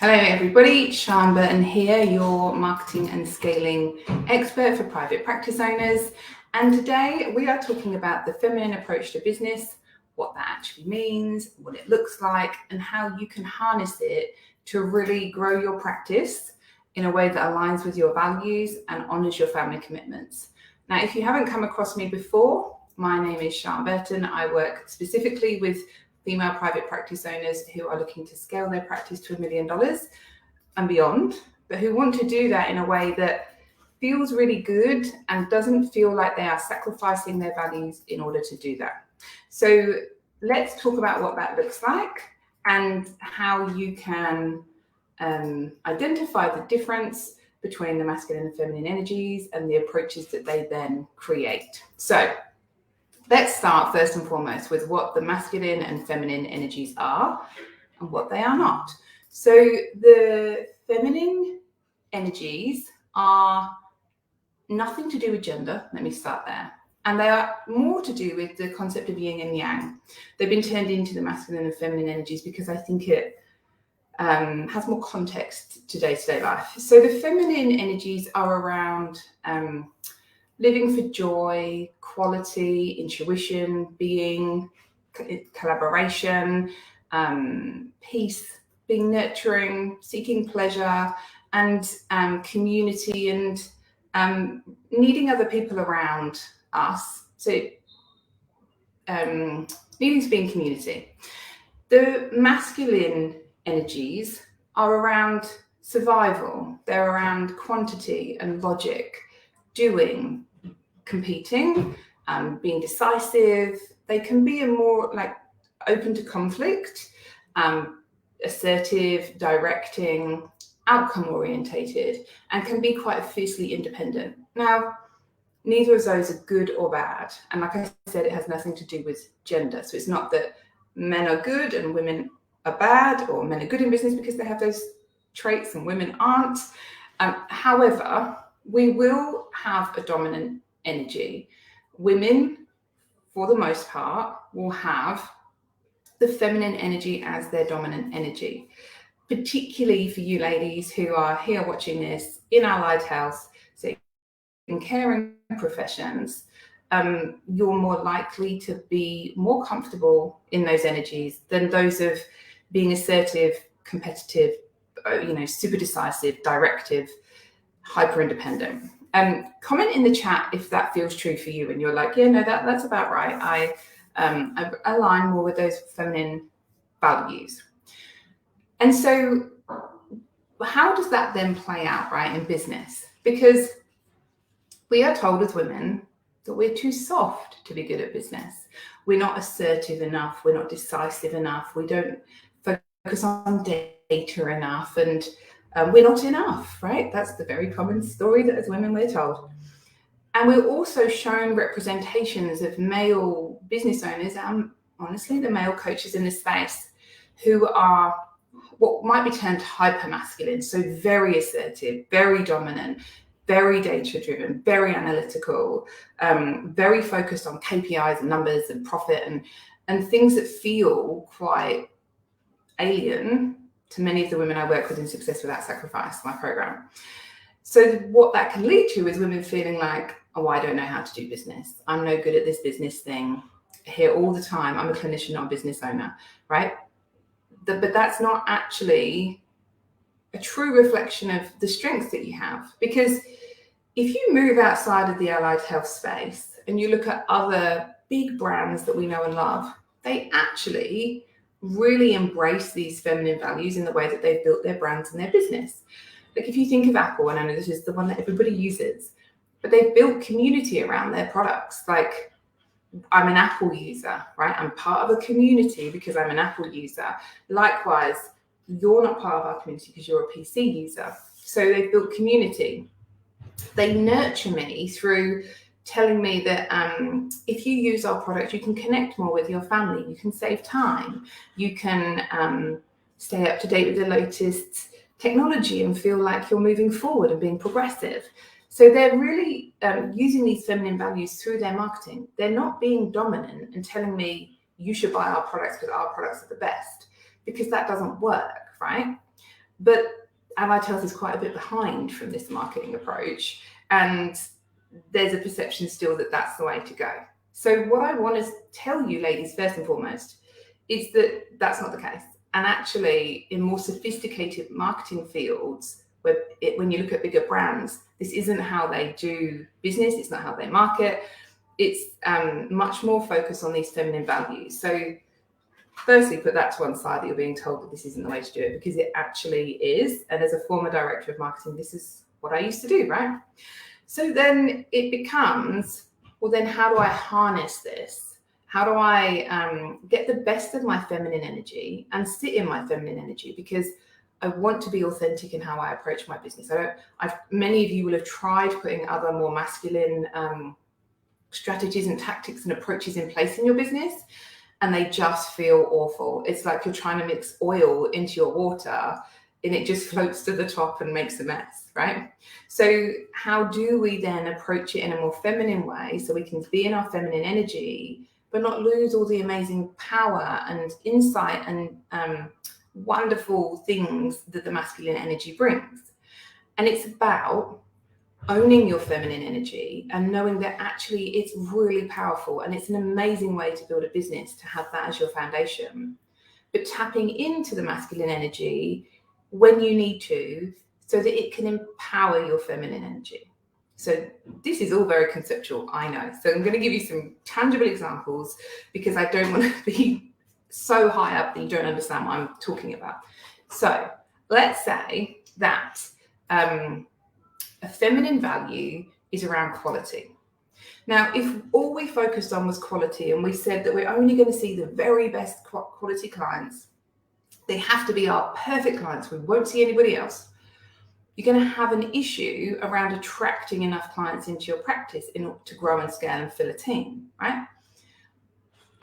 Hello everybody, Sian Burton here, your marketing and scaling expert for private practice owners. And today we are talking about the feminine approach to business, what that actually means, what it looks like, and how you can harness it to really grow your practice in a way that aligns with your values and honors your family commitments. Now, if you haven't come across me before, my name is Sian Burton. I work specifically with female private practice owners who are looking to scale their practice to $1 million and beyond, but who want to do that in a way that feels really good and doesn't feel like they are sacrificing their values in order to do that. So let's talk about what that looks like and how you can identify the difference between the masculine and feminine energies and the approaches that they then create. So let's start first and foremost with what the masculine and feminine energies are and what they are not. So the feminine energies are nothing to do with gender. Let me start there. And they are more to do with the concept of yin and yang. They've been turned into the masculine and feminine energies because I think it has more context to day-to-day life. So the feminine energies are around living for joy, quality, intuition, being, collaboration, peace, being nurturing, seeking pleasure, and community, and needing other people around us. So needing to be in community. The masculine energies are around survival. They're around quantity and logic, doing, competing, being decisive. They can be a more like open to conflict, assertive, directing, outcome orientated, and can be quite fiercely independent. Now, neither of those are good or bad. And like I said, it has nothing to do with gender. So it's not that men are good and women are bad, or men are good in business because they have those traits and women aren't. However, we will have a dominant energy. Women, for the most part, will have the feminine energy as their dominant energy, particularly for you ladies who are here watching this in allied health, so in caring professions. You're more likely to be more comfortable in those energies than those of being assertive, competitive, super decisive, directive, hyper independent. Comment in the chat if that feels true for you and you're like, yeah, no, that's about right. I align more with those feminine values. And so how does that then play out, right, in business? Because we are told as women that we're too soft to be good at business. We're not assertive enough. We're not decisive enough. We don't focus on data enough, and we're not enough, right? That's the very common story that as women we're told. And we're also shown representations of male business owners and honestly the male coaches in this space who are what might be termed hyper masculine, so very assertive, very dominant, very data driven, very analytical, very focused on KPIs and numbers and profit and things that feel quite alien to many of the women I work with in Success Without Sacrifice, my program. So what that can lead to is women feeling like, oh, I don't know how to do business. I'm no good at this business thing. I hear all the time, I'm a clinician, not a business owner, right? But that's not actually a true reflection of the strengths that you have. Because if you move outside of the allied health space and you look at other big brands that we know and love, they actually really embrace these feminine values in the way that they've built their brands and their business. Like if you think of Apple, and I know this is the one that everybody uses, but they've built community around their products. Like I'm an Apple user, right? I'm part of a community because I'm an Apple user. Likewise, you're not part of our community because you're a PC user. So they've built community. They nurture me through telling me that if you use our product, you can connect more with your family, you can save time, you can stay up to date with the latest technology and feel like you're moving forward and being progressive. So they're really using these feminine values through their marketing. They're not being dominant and telling me you should buy our products because our products are the best, because that doesn't work, right? But allied health is quite a bit behind from this marketing approach, and there's a perception still that that's the way to go. So what I want to tell you, ladies, first and foremost, is that that's not the case. And actually, in more sophisticated marketing fields, when you look at bigger brands, this isn't how they do business. It's not how they market. It's much more focused on these feminine values. So firstly, put that to one side that you're being told that this isn't the way to do it, because it actually is. And as a former director of marketing, this is what I used to do, right? So then it becomes, well, then how do I harness this? How do I get the best of my feminine energy and sit in my feminine energy? Because I want to be authentic in how I approach my business. Many of you will have tried putting other more masculine strategies and tactics and approaches in place in your business, and they just feel awful. It's like you're trying to mix oil into your water and it just floats to the top and makes a mess, right? So how do we then approach it in a more feminine way so we can be in our feminine energy, but not lose all the amazing power and insight and wonderful things that the masculine energy brings? And it's about owning your feminine energy and knowing that actually it's really powerful and it's an amazing way to build a business to have that as your foundation, but tapping into the masculine energy when you need to so that it can empower your feminine energy. So this is all very conceptual, I know. So I'm going to give you some tangible examples because I don't want to be so high up that you don't understand what I'm talking about. So let's say that a feminine value is around quality. Now, if all we focused on was quality and we said that we're only going to see the very best quality clients, they have to be our perfect clients, we won't see anybody else, you're going to have an issue around attracting enough clients into your practice in order to grow and scale and fill a team, right?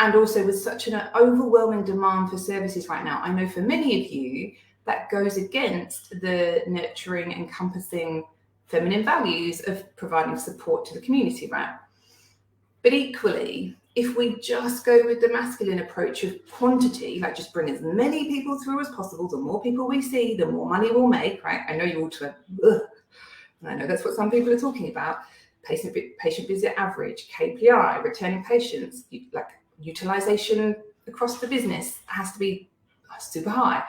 And also with such an overwhelming demand for services right now, I know for many of you, that goes against the nurturing, encompassing feminine values of providing support to the community, right? But equally, if we just go with the masculine approach of quantity, like just bring as many people through as possible, the more people we see, the more money we'll make, right? I know you all to, I know that's what some people are talking about. Patient visit average, KPI, returning patients, like utilization across the business has to be super high,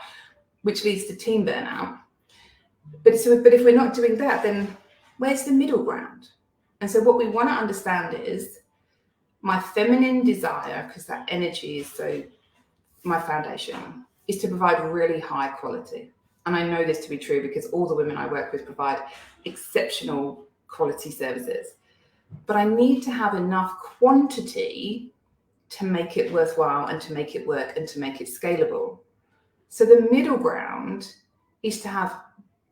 which leads to team burnout. But if we're not doing that, then where's the middle ground? And so what we want to understand is my feminine desire, because that energy is so my foundation, is to provide really high quality. And I know this to be true because all the women I work with provide exceptional quality services. But I need to have enough quantity to make it worthwhile and to make it work and to make it scalable. So the middle ground is to have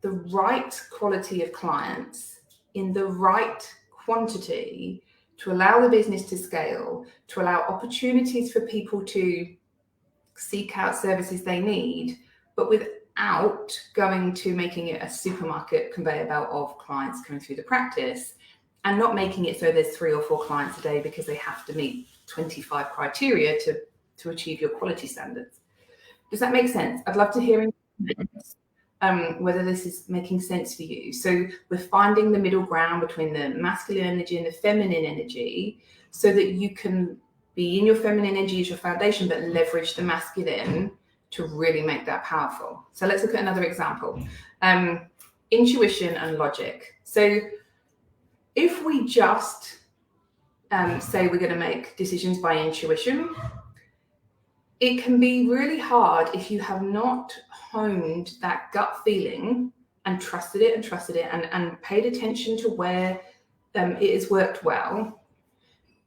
the right quality of clients in the right quantity to allow the business to scale, to allow opportunities for people to seek out services they need, but without going to making it a supermarket conveyor belt of clients coming through the practice, and not making it so there's 3 or 4 clients a day because they have to meet 25 criteria to achieve your quality standards. Does that make sense? I'd love to hear whether this is making sense for you. So we're finding the middle ground between the masculine energy and the feminine energy so that you can be in your feminine energy as your foundation, but leverage the masculine to really make that powerful. So let's look at another example. Intuition and logic. So if we just say we're going to make decisions by intuition, it can be really hard if you have not honed that gut feeling and trusted it and paid attention to where it has worked well,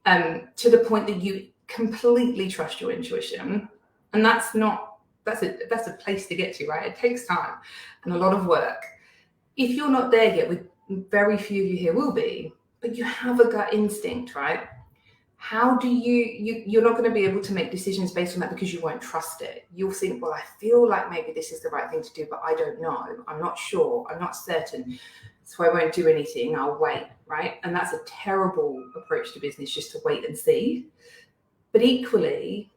to the point that you completely trust your intuition. And that's a place to get to, right? It takes time and a lot of work. If you're not there yet, with very few of you here will be, but you have a gut instinct, right? How do you're not going to be able to make decisions based on that because you won't trust it. You'll think, well, I feel like maybe this is the right thing to do, but I don't know. I'm not sure. I'm not certain. So I won't do anything. I'll wait, right? And that's a terrible approach to business, just to wait and see. But equally,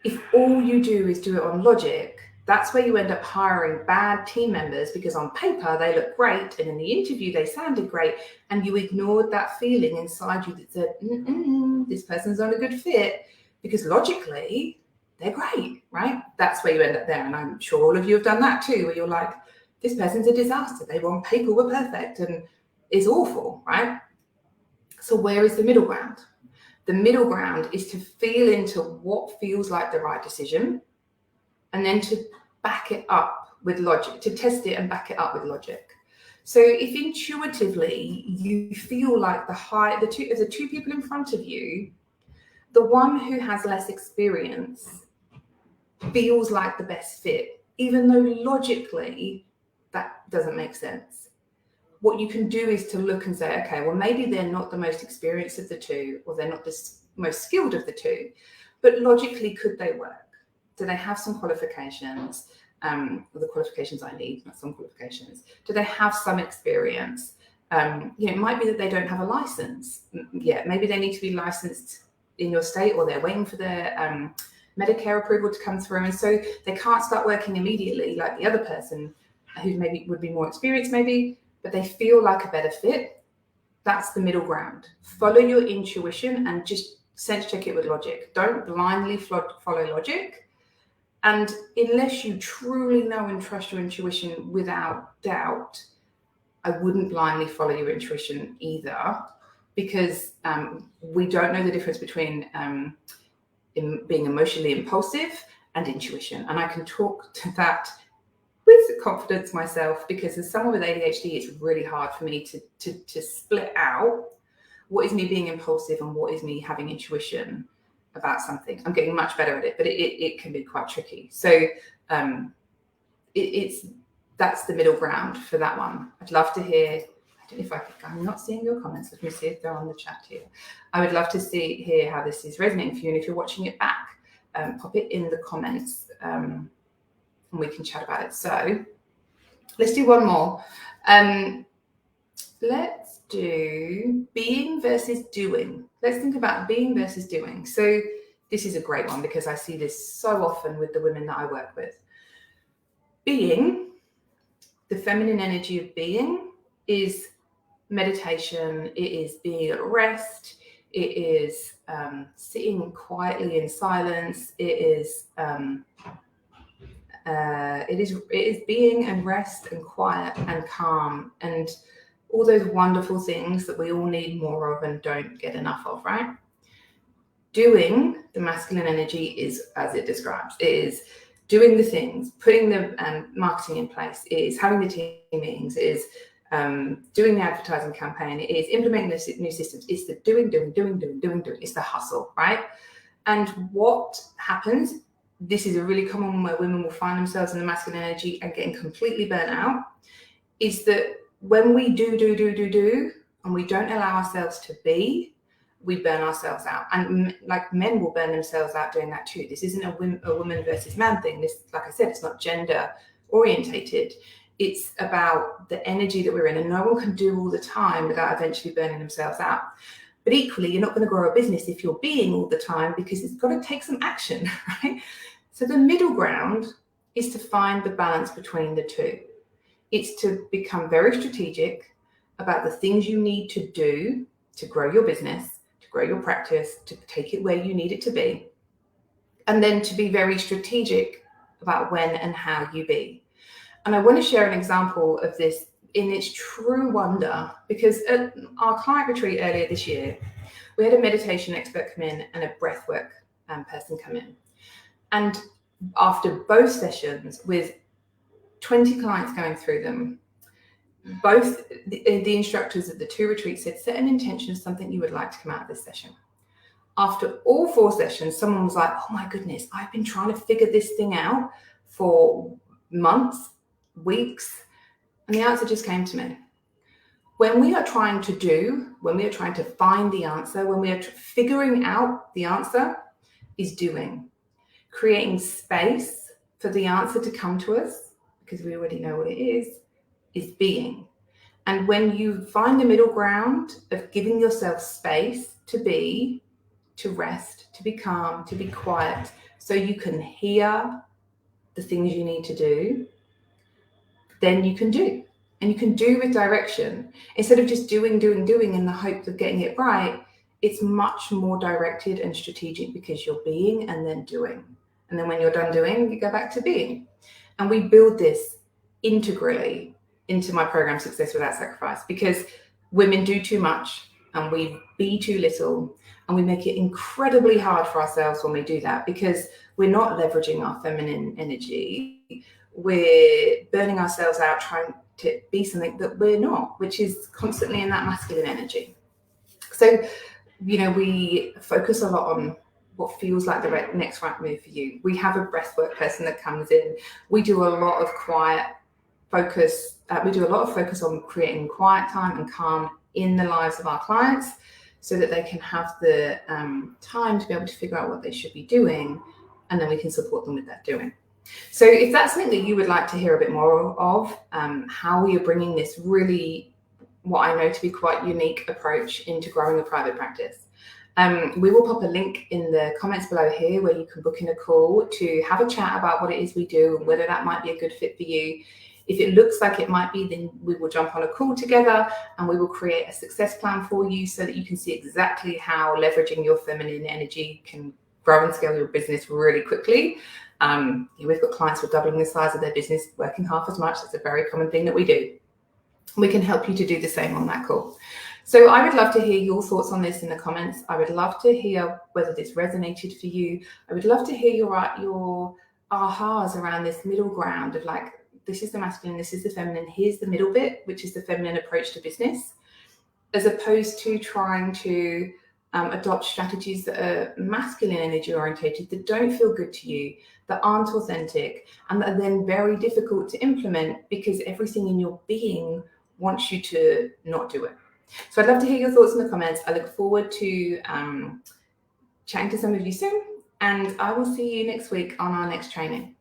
if all you do is do it on logic, That's where you end up hiring bad team members because on paper they look great and in the interview they sounded great, and you ignored that feeling inside you that said, this person's not a good fit, because logically they're great, right? That's where you end up there. And I'm sure all of you have done that too, where you're like, this person's a disaster. They on paper were perfect and it's awful, right? So where is the middle ground? The middle ground is to feel into what feels like the right decision, and then to back it up with logic, to test it and back it up with logic. So if intuitively you feel like the two people in front of you, the one who has less experience feels like the best fit, even though logically that doesn't make sense. What you can do is to look and say, okay, well, maybe they're not the most experienced of the two, or they're not the most skilled of the two, but logically, could they work? Do they have some qualifications? The qualifications I need, not some qualifications. Do they have some experience? It might be that they don't have a license. Yeah, maybe they need to be licensed in your state, or they're waiting for their Medicare approval to come through, and so they can't start working immediately like the other person who maybe would be more experienced, maybe, but they feel like a better fit. That's the middle ground. Follow your intuition and just sense check it with logic. Don't blindly follow logic. And unless you truly know and trust your intuition without doubt, I wouldn't blindly follow your intuition either, because we don't know the difference between being emotionally impulsive and intuition. And I can talk to that with confidence myself, because as someone with ADHD, it's really hard for me to split out what is me being impulsive and what is me having intuition about something. I'm getting much better at it, but it can be quite tricky. So that's the middle ground for that one. I'd love to hear, I don't know if I'm not seeing your comments. Let me see if they're on the chat here. I would love to hear how this is resonating for you. And if you're watching it back, pop it in the comments and we can chat about it. So let's do one more. Let's do being versus doing. Let's think about being versus doing. So this is a great one because I see this so often with the women that I work with. Being, the feminine energy of being, is meditation. It is being at rest. It is sitting quietly in silence. It is being and rest and quiet and calm and all those wonderful things that we all need more of and don't get enough of, right? Doing, the masculine energy, is as it describes. It is doing the things, putting the marketing in place, it is having the team meetings, it is doing the advertising campaign, it is implementing the new systems. It's the doing. It's the hustle, right? And what happens, this is a really common one where women will find themselves in the masculine energy and getting completely burnt out, is that when we do, and we don't allow ourselves to be, we burn ourselves out. And like men will burn themselves out doing that too. This isn't a woman versus man thing. This, like I said, it's not gender orientated. It's about the energy that we're in, and no one can do all the time without eventually burning themselves out. But equally, you're not going to grow a business if you're being all the time, because it's got to take some action, right? So the middle ground is to find the balance between the two. It's to become very strategic about the things you need to do to grow your business, to grow your practice, to take it where you need it to be. And then to be very strategic about when and how you be. And I want to share an example of this in its true wonder, because at our client retreat earlier this year, we had a meditation expert come in and a breathwork person come in. And after both sessions, with 20 clients going through them, both the instructors at the two retreats said, set an intention of something you would like to come out of this session. After all 4 sessions, someone was like, oh my goodness, I've been trying to figure this thing out for months, weeks, and the answer just came to me. When we are trying to do, when we are trying to find the answer, when we are figuring out the answer, is doing. Creating space for the answer to come to us, because we already know what it is being. And when you find the middle ground of giving yourself space to be, to rest, to be calm, to be quiet, so you can hear the things you need to do, then you can do. And you can do with direction. Instead of just doing in the hope of getting it right, it's much more directed and strategic because you're being and then doing. And then when you're done doing, you go back to being. And we build this integrally into my program Success Without Sacrifice, because women do too much and we be too little, and we make it incredibly hard for ourselves when we do that, because we're not leveraging our feminine energy. We're burning ourselves out trying to be something that we're not, which is constantly in that masculine energy. So, we focus a lot on what feels like the next right move for you. We have a breathwork person that comes in. We do a lot of quiet focus. We do a lot of focus on creating quiet time and calm in the lives of our clients, so that they can have the time to be able to figure out what they should be doing, and then we can support them with that doing. So if that's something that you would like to hear a bit more of, how we are bringing this really, what I know to be quite unique approach into growing a private practice, we will pop a link in the comments below here where you can book in a call to have a chat about what it is we do and whether that might be a good fit for you. If it looks like it might be, then we will jump on a call together and we will create a success plan for you so that you can see exactly how leveraging your feminine energy can grow and scale your business really quickly. We've got clients who are doubling the size of their business, working half as much. That's a very common thing that we do. We can help you to do the same on that call. So I would love to hear your thoughts on this in the comments. I would love to hear whether this resonated for you. I would love to hear your ahas around this middle ground of like, this is the masculine, this is the feminine, here's the middle bit, which is the feminine approach to business, as opposed to trying to adopt strategies that are masculine energy orientated, that don't feel good to you, that aren't authentic, and that are then very difficult to implement because everything in your being wants you to not do it. So I'd love to hear your thoughts in the comments. I look forward to chatting to some of you soon, and I will see you next week on our next training.